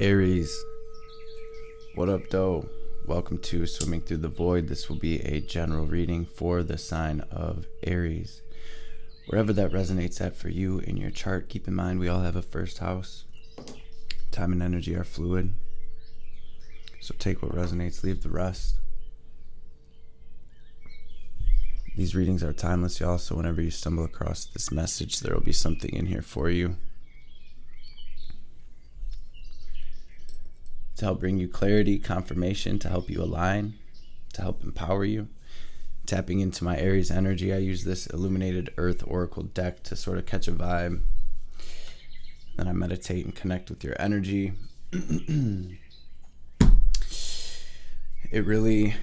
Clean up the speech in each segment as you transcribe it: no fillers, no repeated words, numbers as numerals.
Aries, what up, doe? Welcome to Swimming Through the Void. This will be a general reading for the sign of Aries. Wherever that resonates at for you in your chart, keep in mind we all have a first house. Time and energy are fluid. So take what resonates, leave the rest. These readings are timeless, y'all, so whenever you stumble across this message, there will be something in here for you to help bring you clarity, confirmation, to help you align, to help empower you. Tapping into my Aries energy, I use this Illuminated Earth Oracle deck to sort of catch a vibe. Then I meditate and connect with your energy. It really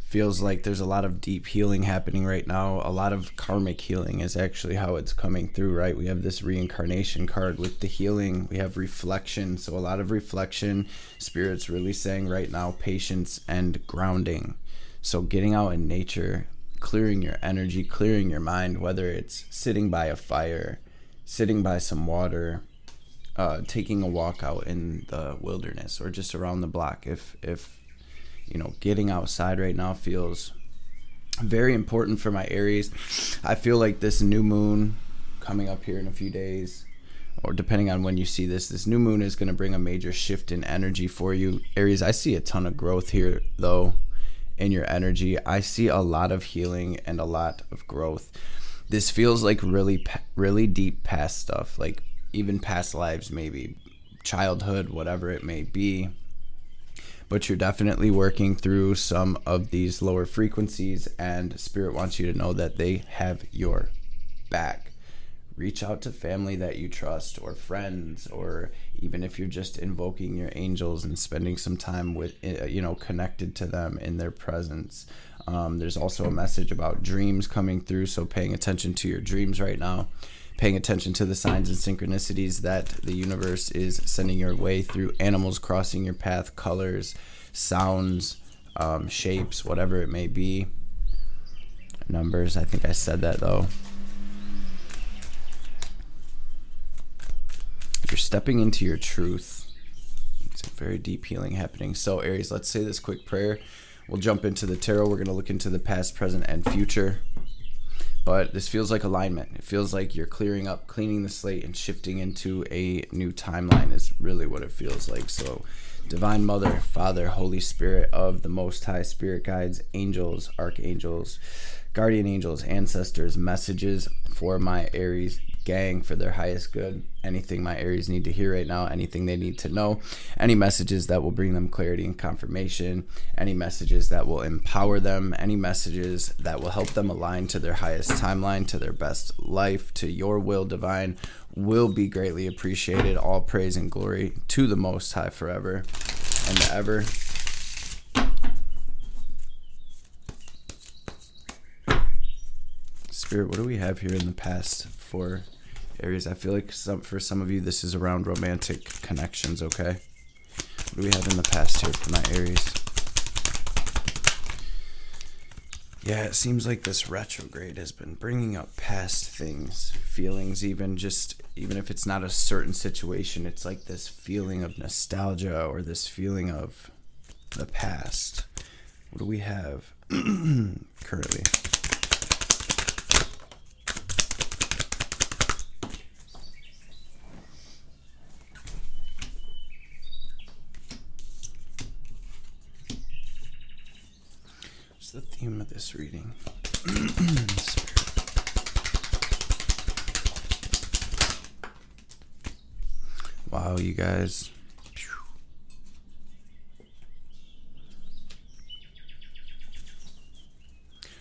feels like there's a lot of deep healing happening right now. A lot of karmic healing is actually how it's coming through, right? We have this reincarnation card with the healing. We have reflection. So a lot of reflection. Spirit's really saying right now, patience and grounding. So getting out in nature, clearing your energy, clearing your mind, whether it's sitting by a fire, sitting by some water, taking a walk out in the wilderness or just around the block. If you know, getting outside right now feels very important for my Aries. I feel like this new moon coming up here in a few days, or depending on when you see this new moon is going to bring a major shift in energy for you. Aries, I see a ton of growth here, though, in your energy. I see a lot of healing and a lot of growth. This feels like really deep past stuff, like even past lives, maybe childhood, whatever it may be. But you're definitely working through some of these lower frequencies, and Spirit wants you to know that they have your back. Reach out to family that you trust, or friends, or even if you're just invoking your angels and spending some time with, connected to them in their presence. There's also a message about dreams coming through, so paying attention to your dreams right now. Paying attention to the signs and synchronicities that the universe is sending your way through animals crossing your path, colors, sounds, shapes, whatever it may be. Numbers, I think I said that though. You're stepping into your truth. It's a very deep healing happening. So Aries, let's say this quick prayer. We'll jump into the tarot. We're going to look into the past, present, and future. But this feels like alignment. It feels like you're clearing up, cleaning the slate, and shifting into a new timeline is really what it feels like. So, Divine Mother, Father, Holy Spirit of the Most High, Spirit guides, angels, archangels, guardian angels, ancestors, messages for my Aries gang for their highest good. Anything my Aries need to hear right now, anything they need to know, any messages that will bring them clarity and confirmation, any messages that will empower them, any messages that will help them align to their highest timeline, to their best life, to your will divine, will be greatly appreciated. All praise and glory to the Most High forever and ever. Spirit, what do we have here in the past for Aries? I feel like for some of you, this is around romantic connections, okay? What do we have in the past here for my Aries? Yeah, it seems like this retrograde has been bringing up past things, feelings, even if it's not a certain situation, it's like this feeling of nostalgia or this feeling of the past. What do we have currently? The theme of this reading. Wow, you guys.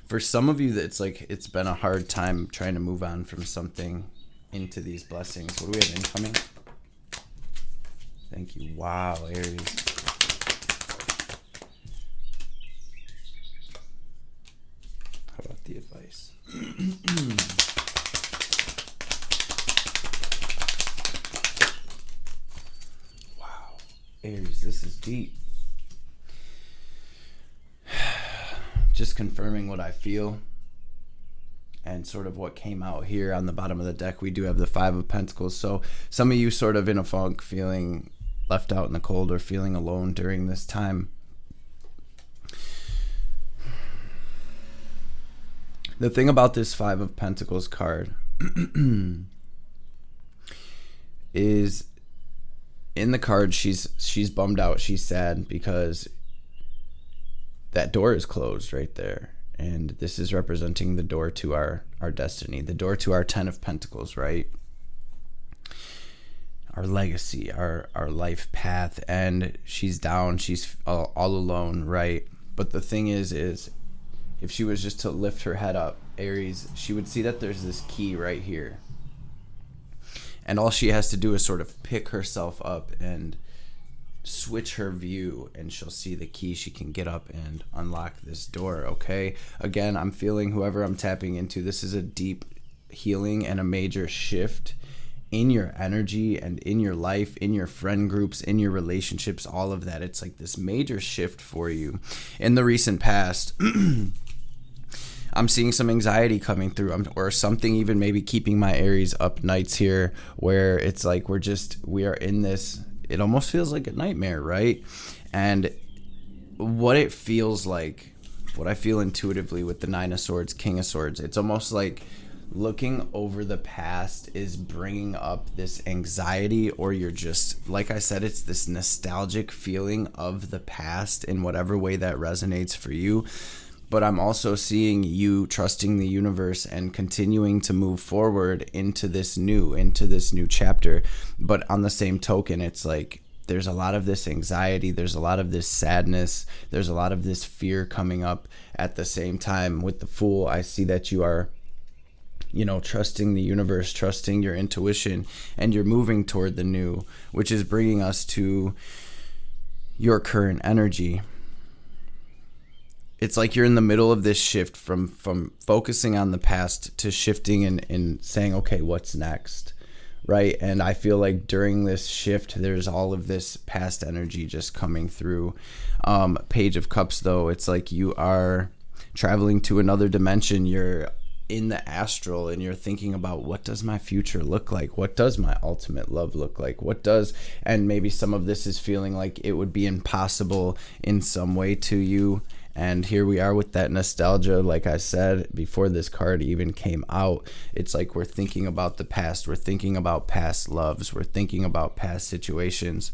For some of you, it's like it's been a hard time trying to move on from something into these blessings. What do we have incoming? Thank you. Wow, Aries. The advice. Wow, Aries, this is deep. Just confirming what I feel and sort of what came out here on the bottom of the deck. We do have the Five of Pentacles. So some of you sort of in a funk, feeling left out in the cold or feeling alone during this time. The thing about this Five of Pentacles card is, in the card, she's bummed out, she's sad because that door is closed right there. And this is representing the door to our destiny, the door to our Ten of Pentacles, right? Our legacy, our life path. And she's down, she's all alone, right? But the thing is if she was just to lift her head up, Aries, she would see that there's this key right here. And all she has to do is sort of pick herself up and switch her view, and she'll see the key. She can get up and unlock this door, okay? Again, I'm feeling, whoever I'm tapping into, this is a deep healing and a major shift in your energy and in your life, in your friend groups, in your relationships, all of that. It's like this major shift for you. In the recent past, I'm seeing some anxiety coming through, or something even maybe keeping my Aries up nights here, where it's like we are in this, it almost feels like a nightmare, right? And what it feels like, what I feel intuitively with the Nine of Swords, King of Swords, it's almost like looking over the past is bringing up this anxiety, or you're just, like I said, it's this nostalgic feeling of the past in whatever way that resonates for you. But I'm also seeing you trusting the universe and continuing to move forward into this new chapter. But on the same token, it's like there's a lot of this anxiety, there's a lot of this sadness, there's a lot of this fear coming up at the same time. With the Fool, I see that you are, trusting the universe, trusting your intuition, and you're moving toward the new, which is bringing us to your current energy. It's like you're in the middle of this shift from focusing on the past to shifting and saying, okay, what's next, right? And I feel like during this shift, there's all of this past energy just coming through. Page of Cups, though, it's like you are traveling to another dimension. You're in the astral and you're thinking about, what does my future look like? What does my ultimate love look like? And maybe some of this is feeling like it would be impossible in some way to you. And here we are with that nostalgia. Like I said before this card even came out, it's like we're thinking about the past. We're thinking about past loves. We're thinking about past situations.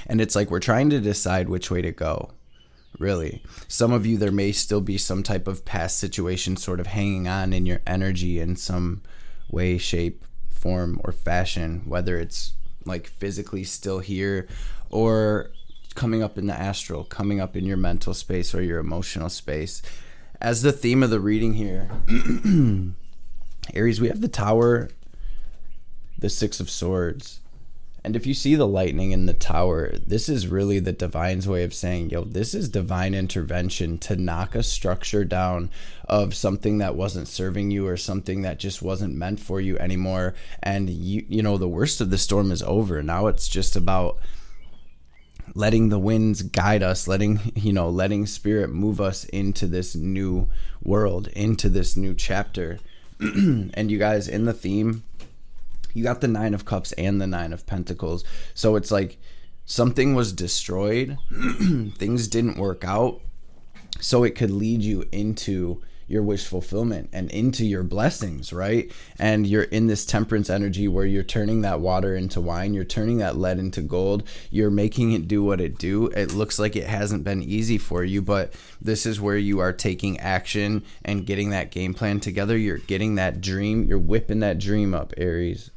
And it's like we're trying to decide which way to go, really. Some of you, there may still be some type of past situation sort of hanging on in your energy in some way, shape, form, or fashion, whether it's like physically still here or coming up in the astral, coming up in your mental space or your emotional space. As the theme of the reading here, Aries, we have the Tower, the Six of Swords. And if you see the lightning in the Tower, this is really the divine's way of saying, this is divine intervention to knock a structure down of something that wasn't serving you or something that just wasn't meant for you anymore. And the worst of the storm is over. Now it's just about letting the winds guide us, letting spirit move us into this new world, into this new chapter. And you guys, in the theme, you got the Nine of Cups and the Nine of Pentacles. So it's like something was destroyed, things didn't work out, so it could lead you into your wish fulfillment and into your blessings, right? And you're in this temperance energy where you're turning that water into wine, you're turning that lead into gold, you're making it do what it do. It looks like it hasn't been easy for you, but this is where you are taking action and getting that game plan together. You're getting that dream, you're whipping that dream up, Aries.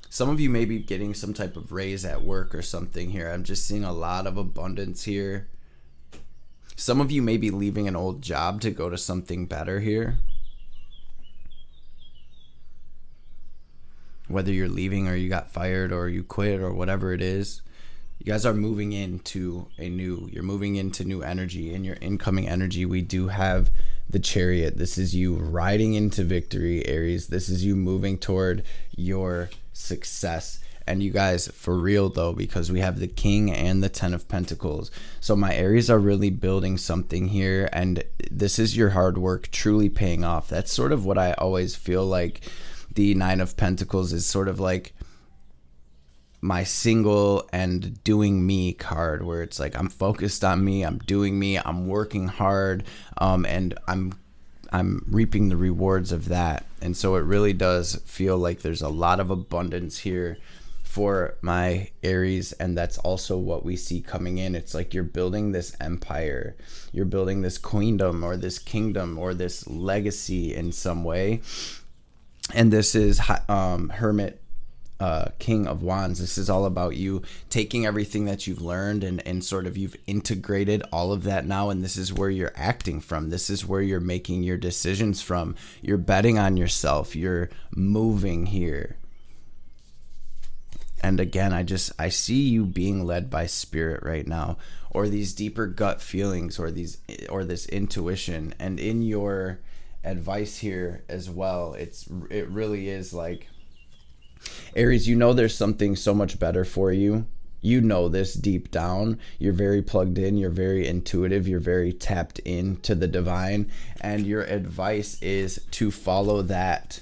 Some of you may be getting some type of raise at work or something here. I'm just seeing a lot of abundance here. Some of you may be leaving an old job to go to something better here. Whether you're leaving or you got fired or you quit or whatever it is, you guys are moving into you're moving into new energy. In your incoming energy, we do have the Chariot. This is you riding into victory, Aries. This is you moving toward your success. And you guys, for real though, because we have the King and the Ten of Pentacles. So my Aries are really building something here, and this is your hard work truly paying off. That's sort of what I always feel like The Nine of Pentacles is sort of like my single and doing me card, where it's like I'm focused on me, I'm doing me, I'm working hard, and I'm reaping the rewards of that. And so it really does feel like there's a lot of abundance here for my Aries, and that's also what we see coming in. It's like you're building this empire, you're building this queendom or this kingdom or this legacy in some way. And this is Hermit, King of Wands. This is all about you taking everything that you've learned and sort of you've integrated all of that now, and this is where you're acting from. This is where you're making your decisions from. You're betting on yourself. You're moving here. And again, I see you being led by spirit right now, or these deeper gut feelings, or this intuition. And in your advice here as well, it really is like, Aries, you know there's something so much better for you. You know this deep down. You're very plugged in. You're very intuitive. You're very tapped into the divine. And your advice is to follow that.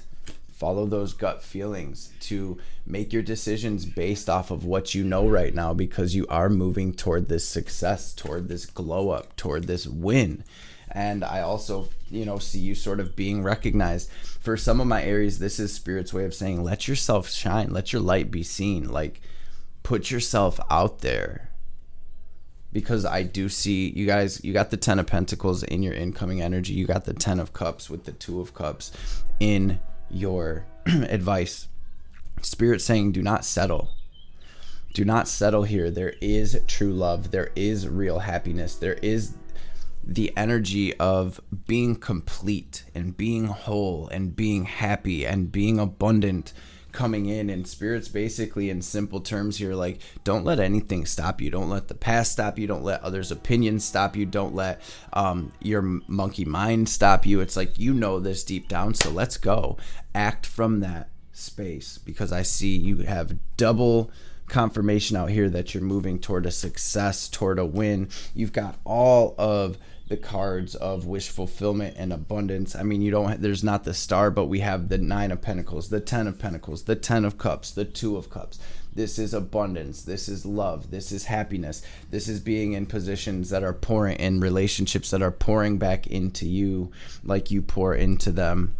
Follow those gut feelings, to make your decisions based off of what you know right now, because you are moving toward this success, toward this glow up, toward this win. And I also, see you sort of being recognized. For some of my Aries, this is Spirit's way of saying, let yourself shine, let your light be seen. Like, put yourself out there. Because I do see, you guys, you got the 10 of Pentacles in your incoming energy. You got the 10 of Cups with the 2 of Cups in your advice. Spirit saying, do not settle. Do not settle here. There is true love. There is real happiness. There is the energy of being complete and being whole and being happy and being abundant coming in. And Spirit's basically, in simple terms here, like, don't let anything stop you. Don't let the past stop you. Don't let others' opinions stop you. Don't let your monkey mind stop you. It's like, this deep down, so let's go. Act from that space, because I see you have double confirmation out here that you're moving toward a success, toward a win. You've got all of the cards of wish fulfillment and abundance. I mean, there's not the star, but we have the 9 of Pentacles, the 10 of Pentacles, the 10 of Cups, the 2 of Cups. This is abundance. This is love. This is happiness. This is being in positions that are pouring, in relationships that are pouring back into you like you pour into them,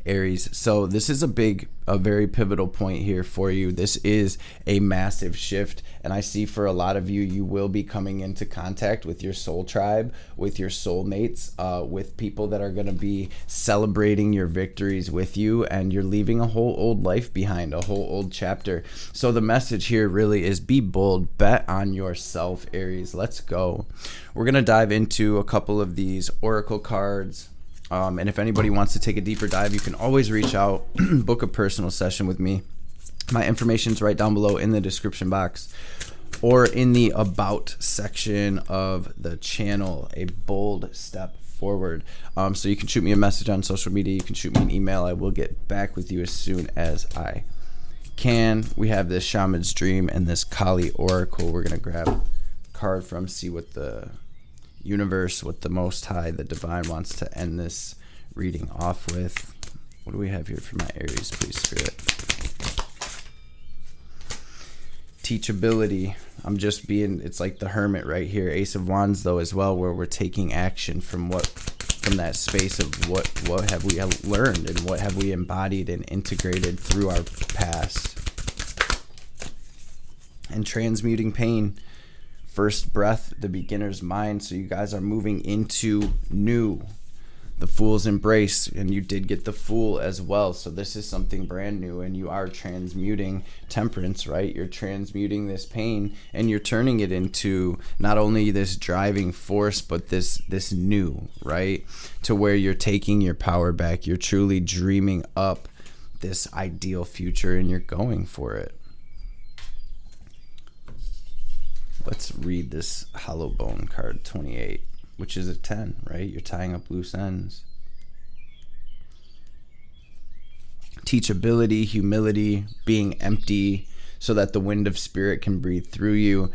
Aries. So this is a very pivotal point here for you. This is a massive shift, and I see for a lot of you, you will be coming into contact with your soul tribe, with your soulmates, with people that are going to be celebrating your victories with you, and you're leaving a whole old life behind, a whole old chapter. So the message here really is, be bold, bet on yourself, Aries. Let's go. We're going to dive into a couple of these oracle cards. And if anybody wants to take a deeper dive, you can always reach out, book a personal session with me. My information is right down below in the description box or in the about section of the channel. A bold step forward. So you can shoot me a message on social media. You can shoot me an email. I will get back with you as soon as I can. We have this Shaman's Dream and this Kali Oracle. We're going to grab a card from, see what the universe, what the Most High, the divine, wants to end this reading off with. What do we have here for my Aries, please, Spirit? Teachability. It's like the Hermit right here. Ace of Wands, though, as well, where we're taking action from that space of what have we learned and what have we embodied and integrated through our past. And transmuting pain. First breath, the beginner's mind. So you guys are moving into new, the Fool's embrace, and you did get the Fool as well. So this is something brand new, and you are transmuting Temperance, right? You're transmuting this pain, and you're turning it into not only this driving force, but this new, right? To where you're taking your power back. You're truly dreaming up this ideal future, and you're going for it. Let's read this Hollow Bone card 28, which is a 10, right? You're tying up loose ends. Teachability, humility, being empty so that the wind of spirit can breathe through you.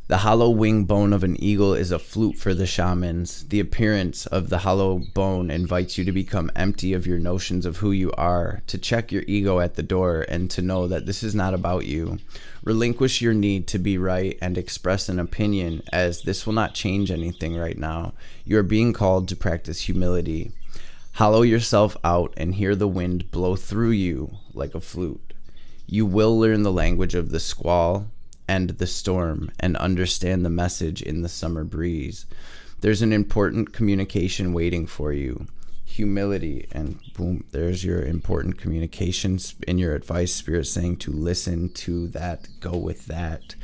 The hollow wing bone of an eagle is a flute for the shamans. The appearance of the hollow bone invites you to become empty of your notions of who you are, to check your ego at the door, and to know that this is not about you. Relinquish your need to be right and express an opinion, as this will not change anything right now. You are being called to practice humility. Hollow yourself out and hear the wind blow through you like a flute. You will learn the language of the squall and the storm and understand the message in the summer breeze. There's an important communication waiting for you. Humility, and boom, there's your important communications in your advice. Spirit saying to listen to that, go with that.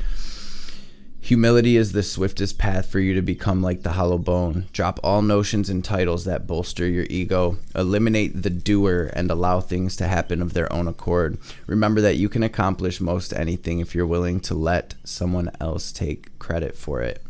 Humility is the swiftest path for you to become like the hollow bone. Drop all notions and titles that bolster your ego. Eliminate the doer and allow things to happen of their own accord. Remember that you can accomplish most anything if you're willing to let someone else take credit for it.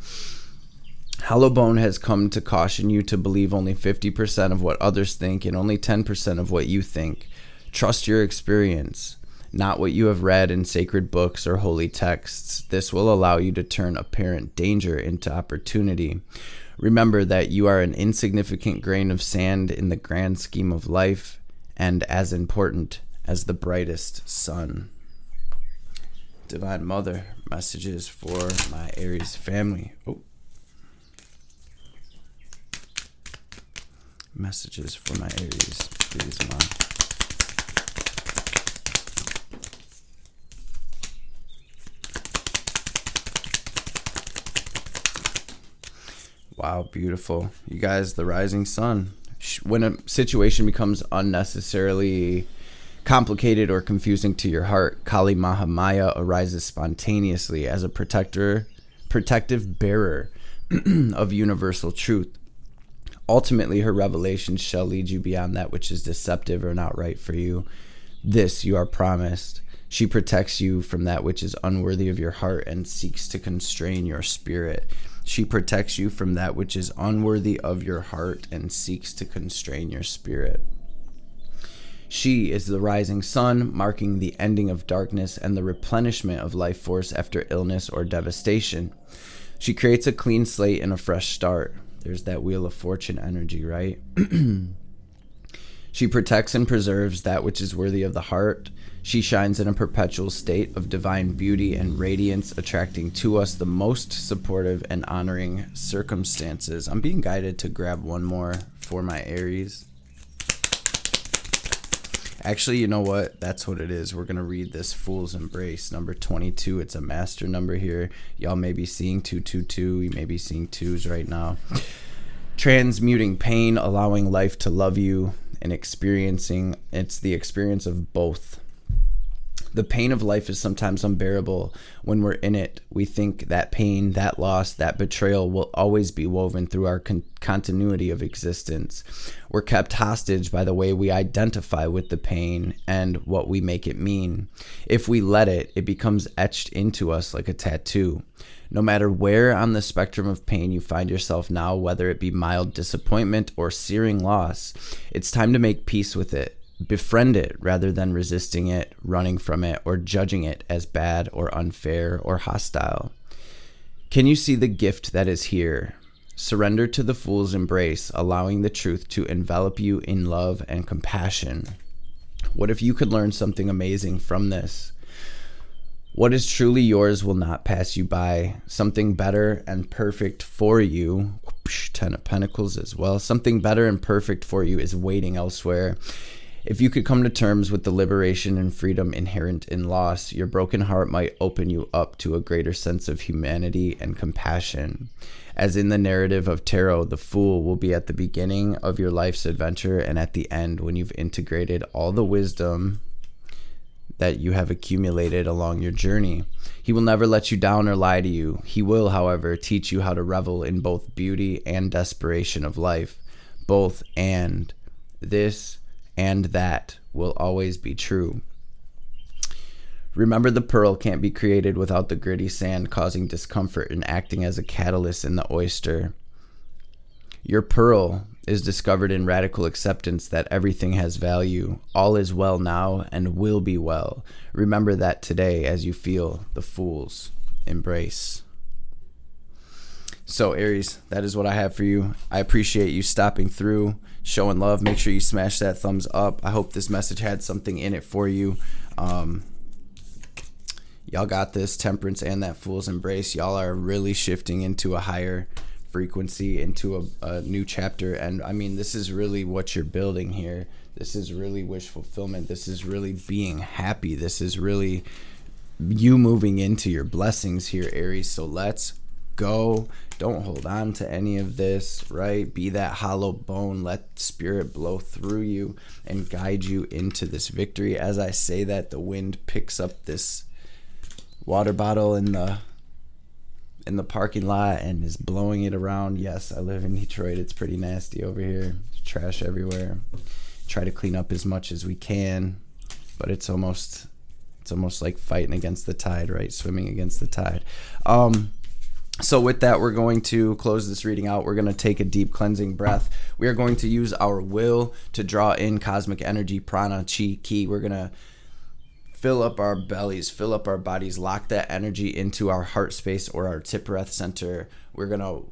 Hollow bone has come to caution you to believe only 50% of what others think and only 10% of what you think. Trust your experience, not what you have read in sacred books or holy texts. This will allow you to turn apparent danger into opportunity. Remember that you are an insignificant grain of sand in the grand scheme of life, and as important as the brightest sun. Divine Mother, messages for my Aries family. Messages for my Aries, please, Mom. Wow, beautiful. You guys, the rising sun. When a situation becomes unnecessarily complicated or confusing to your heart, Kali Mahamaya arises spontaneously as a protective bearer of universal truth. Ultimately, her revelations shall lead you beyond that which is deceptive or not right for you. This you are promised. She protects you from that which is unworthy of your heart and seeks to constrain your spirit. She protects you from that which is unworthy of your heart and seeks to constrain your spirit. She is the rising sun, marking the ending of darkness and the replenishment of life force after illness or devastation. She creates a clean slate and a fresh start. There's that Wheel of Fortune energy, right? She protects and preserves that which is worthy of the heart. She shines in a perpetual state of divine beauty and radiance, attracting to us the most supportive and honoring circumstances. I'm being guided to grab one more for my Aries. Actually, you know what? That's what it is. We're going to read this Fool's Embrace, number 22. It's a master number here. Y'all may be seeing 222. You may be seeing twos right now. Transmuting pain, allowing life to love you, and experiencing. It's the experience of both. The pain of life is sometimes unbearable. When we're in it, we think that pain, that loss, that betrayal will always be woven through our continuity of existence. We're kept hostage by the way we identify with the pain and what we make it mean. If we let it, it becomes etched into us like a tattoo. No matter where on the spectrum of pain you find yourself now, whether it be mild disappointment or searing loss, it's time to make peace with it. Befriend it rather than resisting it, running from it, or judging it as bad or unfair or hostile. Can you see the gift that is here? Surrender to the Fool's Embrace, allowing the truth to envelop you in love and compassion. What if you could learn something amazing from this? What is truly yours will not pass you by. Something better and perfect for you, 10 of Pentacles as well, something better and perfect for you is waiting elsewhere. If you could come to terms with the liberation and freedom inherent in loss, your broken heart might open you up to a greater sense of humanity and compassion. As in the narrative of tarot, the Fool will be at the beginning of your life's adventure and at the end when you've integrated all the wisdom that you have accumulated along your journey. He will never let you down or lie to you. He will, however, teach you how to revel in both beauty and desperation of life. Both and. This and that will always be true. Remember, the pearl can't be created without the gritty sand causing discomfort and acting as a catalyst in the oyster. Your pearl is discovered in radical acceptance that everything has value. All is well now and will be well. Remember that today as you feel the Fool's Embrace. So Aries, that is what I have for you. I appreciate you stopping through, showing love. Make sure you smash that thumbs up. I hope this message had something in it for you. Y'all got this. Temperance and that Fool's Embrace. Y'all are really shifting into a higher frequency, into a new chapter. And I mean, this is really what you're building here. This is really wish fulfillment. This is really being happy. This is really you moving into your blessings here, Aries. So let's go. Don't hold on to any of this, right? Be that hollow bone. Let spirit blow through you and guide you into this victory. As I say that, the wind picks up this water bottle in the parking lot and is blowing it around. Yes, I live in Detroit. It's pretty nasty over here. There's trash everywhere. Try to clean up as much as we can, but it's almost like fighting against the tide, right? Swimming against the tide. So with that, we're going to close this reading out. We're going to take a deep cleansing breath. We are going to use our will to draw in cosmic energy, prana, chi, ki. We're going to fill up our bellies, fill up our bodies, lock that energy into our heart space or our tip breath center. We're going to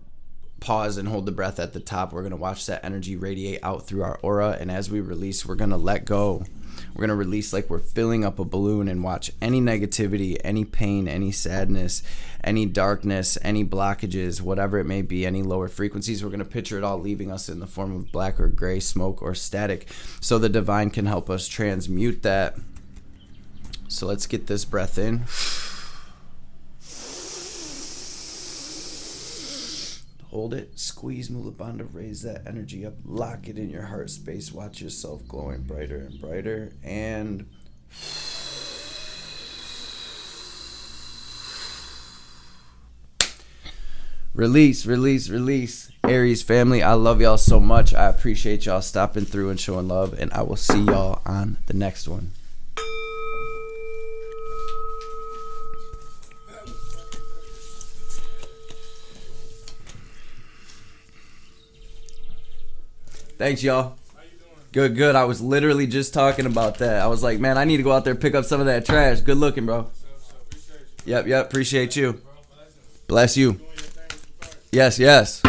pause and hold the breath at the top. We're going to watch that energy radiate out through our aura. And as we release, we're going to let go. We're going to release like we're filling up a balloon and watch any negativity, any pain, any sadness, any darkness, any blockages, whatever it may be, any lower frequencies. We're going to picture it all leaving us in the form of black or gray smoke or static so the divine can help us transmute that. So let's get this breath in. Hold it, squeeze Mula Bandha, raise that energy up, lock it in your heart space, watch yourself glowing brighter and brighter, and release, release, release. Aries family, I love y'all so much. I appreciate y'all stopping through and showing love, and I will see y'all on the next one. Thanks, y'all. How you doing? Good, good. I was literally just talking about that. I was like, man, I need to go out there and pick up some of that trash. Good looking, bro. Yep, appreciate you. Bless you. Yes, yes.